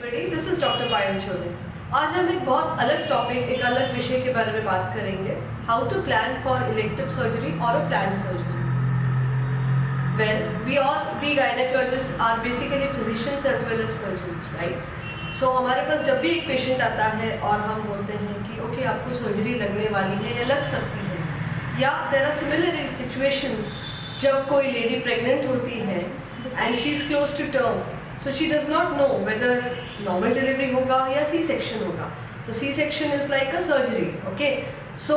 Everybody, this is doctor पायल शोरे। आज हम एक बहुत अलग टॉपिक, एक अलग विषय के बारे में बात करेंगे, how to plan for elective surgery और a plan surgery. Well, we gynaecologist are basically physicians as well as surgeons, right? So हमारे पास जब भी एक पेशेंट आता है और हम बोलते हैं कि ओके आपको सर्जरी लगने वाली है या लग सकती है, या देयर आर सिमिलर सिचुएशंस जब कोई लेडी प्रेग्नेंट होती है and she is close to term, so she does not know whether normal delivery होगा या सी सेक्शन होगा। तो C section is like a surgery, okay? So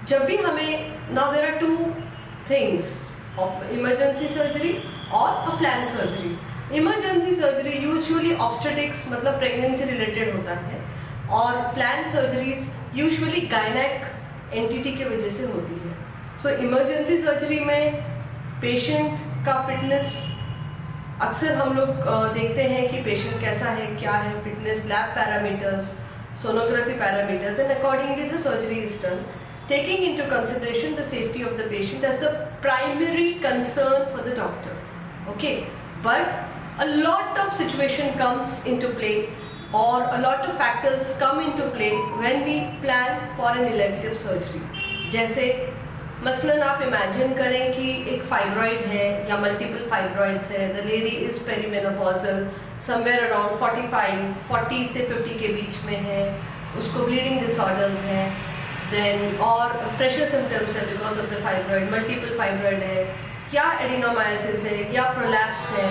जब भी हमें, now there are two things, emergency surgery और a plan surgery. Emergency surgery usually obstetrics मतलब pregnancy related होता है, और plan surgeries usually gynaec entity की वजह से होती है। सो इमरजेंसी सर्जरी में पेशेंट का फिटनेस अक्सर हम लोग देखते हैं कि पेशेंट कैसा है, क्या है fitness, lab parameters, sonography parameters, and accordingly the surgery is done, taking into consideration the safety of the patient as the primary concern for the doctor, okay? But a lot of situation comes into play, or a lot of factors come into play when we plan for an elective surgery. जैसे मसलन आप imagine करें कि एक fibroid है या multiple fibroids है, the lady is perimenopausal, somewhere around 40 से 50 के बीच में है, उसको ब्लीडिंग डिसऑर्डर्स हैं, देन और प्रेशर सिम्टम्स है because of the fibroid, multiple fibroid है, या एडिनोमायोसिस है, या प्रोलैप्स है।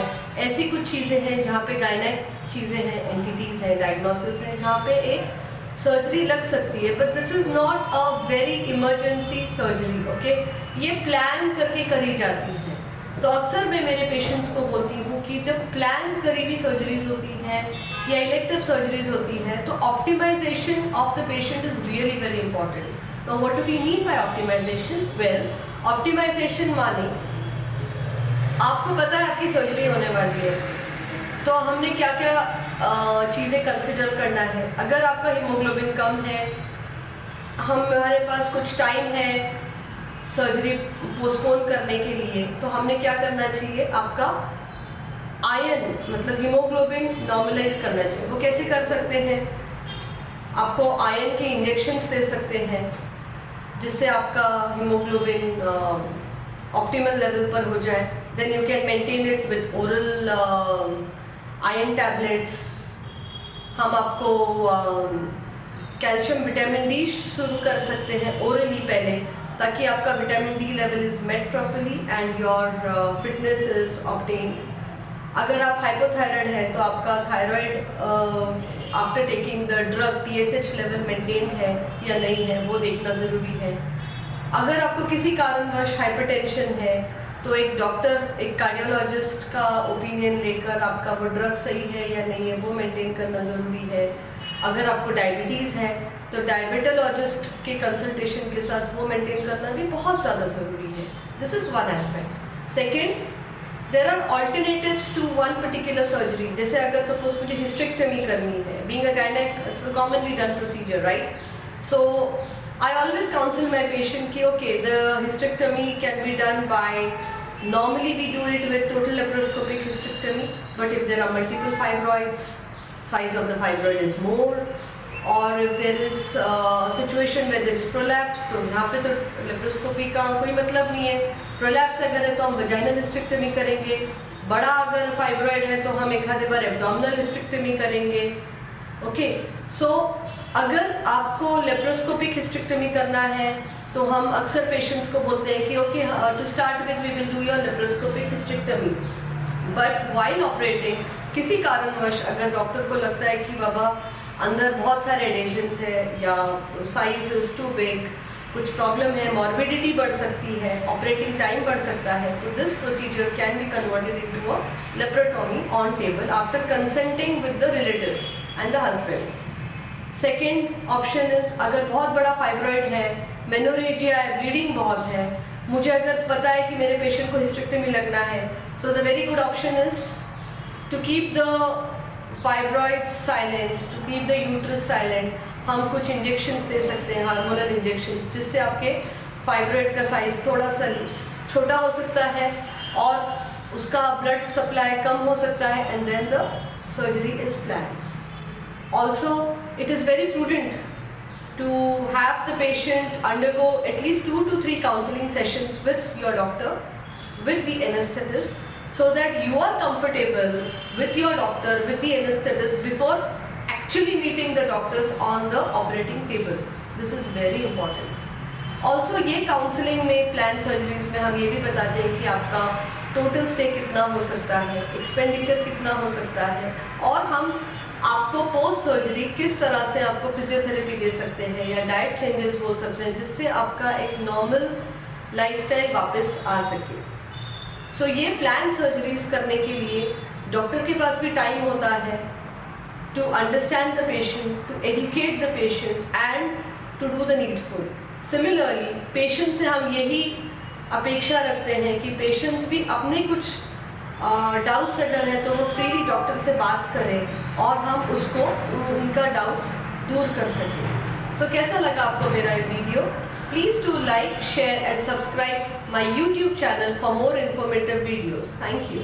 ऐसी कुछ चीज़ें हैं जहाँ पे गायनेक चीज़ें हैं, एंटिटीज़ हैं, डायग्नोसिस है जहाँ पे एक सर्जरी लग सकती है, but this is not a very emergency surgery, okay? ये प्लान करके करी जाती है। तो अक्सर मैं मेरे पेशेंट्स को बोलती हूँ कि जब प्लान करी हुई सर्जरीज होती हैं या इलेक्टिव सर्जरीज होती हैं, तो optimisation of the patient is really very important. Now what do we mean by optimisation? Well, optimisation माने आपको पता है आपकी सर्जरी होने वाली है, तो हमने क्या क्या चीज़ें कंसिडर करना है। अगर आपका हीमोग्लोबिन कम है, हमारे पास कुछ टाइम है सर्जरी पोस्टपोन करने के लिए, तो हमने क्या करना चाहिए, आपका आयरन मतलब हीमोग्लोबिन नॉर्मलाइज करना चाहिए। वो कैसे कर सकते हैं? आपको आयरन के इंजेक्शंस दे सकते हैं जिससे आपका हीमोग्लोबिन ऑप्टिमल लेवल पर हो जाए। Then you can maintain it with oral iron tablets. हम आपको कैल्शियम विटामिन डी शुरू कर सकते हैं ओरली पहले, ताकि आपका vitamin D level is met properly and your fitness is obtained. अगर आप हाइपोथायराइड है तो आपका thyroid after taking the drug TSH level maintain है या नहीं है, वो देखना ज़रूरी है। अगर आपको किसी कारणवश हाइपरटेंशन है तो एक डॉक्टर, एक कार्डियोलॉजिस्ट का ओपिनियन लेकर आपका वो ड्रग सही है या नहीं है वो मेंटेन करना ज़रूरी है। अगर आपको डायबिटीज़ है तो डायबिटोलॉजिस्ट के कंसल्टेशन के साथ वो मेंटेन करना भी बहुत ज़्यादा ज़रूरी है। This is one aspect. Second, there are alternatives to one particular surgery. जैसे अगर सपोज मुझे हिस्टेक्टमी करनी है, being a gynaec it's a commonly done procedure, right? So I always counsel my patient कि okay, the hysterectomy can be done by, normally we do it with total laparoscopic hysterectomy, but if there are multiple fibroids, size of the fibroid is more, or if there is situation where there is prolapse, तो यहाँ पे तो laparoscopy का कोई मतलब नहीं है। prolapse अगर है तो हम vaginal hysterectomy करेंगे, बड़ा अगर fibroid है तो हम एक आधे बार abdominal hysterectomy करेंगे, ओके? सो अगर आपको लेप्रोस्कोपिक हिस्टेक्टमी करना है तो हम अक्सर पेशेंट्स को बोलते हैं कि okay, to start with we will do your laparoscopic hysterectomy, but while operating किसी कारणवश अगर डॉक्टर को लगता है कि बाबा अंदर बहुत सारे एडेशंस है या साइज इज टू बिग, कुछ प्रॉब्लम है, मॉर्बिडिटी बढ़ सकती है, ऑपरेटिंग टाइम बढ़ सकता है, तो this procedure can be converted into a laparotomy on table after consulting with the relatives and the husband. Second option is, अगर बहुत बड़ा फाइब्रॉइड है, मेनोरेजिया है, ब्लीडिंग बहुत है, मुझे अगर पता है कि मेरे पेशेंट को हिस्टेक्टमी लगना है, so the very good option is to keep the fibroids silent, to keep the uterus silent. हम कुछ इंजेक्शंस दे सकते हैं, हार्मोनल इंजेक्शंस, जिससे आपके फाइब्रॉइड का साइज़ थोड़ा सा छोटा हो सकता है और उसका ब्लड सप्लाई कम हो सकता है, and then the surgery is planned. Also, it is very prudent to have the patient undergo at least 2 to 3 counseling sessions with your doctor, with the anesthetist, so that you are comfortable with your doctor, with the anesthetist before actually meeting the doctors on the operating table. This is very important. Also, ये counselling में plan surgeries में हम ये भी बताते हैं कि आपका टोटल स्टे कितना हो सकता है, एक्सपेंडिचर कितना हो सकता है, और हम आपको पोस्ट सर्जरी किस तरह से आपको फिजियोथेरेपी दे सकते हैं या डाइट चेंजेस बोल सकते हैं, जिससे आपका एक नॉर्मल लाइफस्टाइल वापस आ सके. सो ये प्लान सर्जरीज करने के लिए डॉक्टर के पास भी टाइम होता है to understand the patient, to educate the patient and to do the needful. Similarly patient से हम यही अपेक्षा रखते हैं कि पेशेंट्स भी अपने कुछ डाउट्स अगर हैं तो वो फ्रीली डॉक्टर से बात करें और हम उसको उनका डाउट्स दूर कर सकें. सो कैसा लगा आपको मेरा ये video? Please to like, share and subscribe my YouTube channel for more informative videos. Thank you.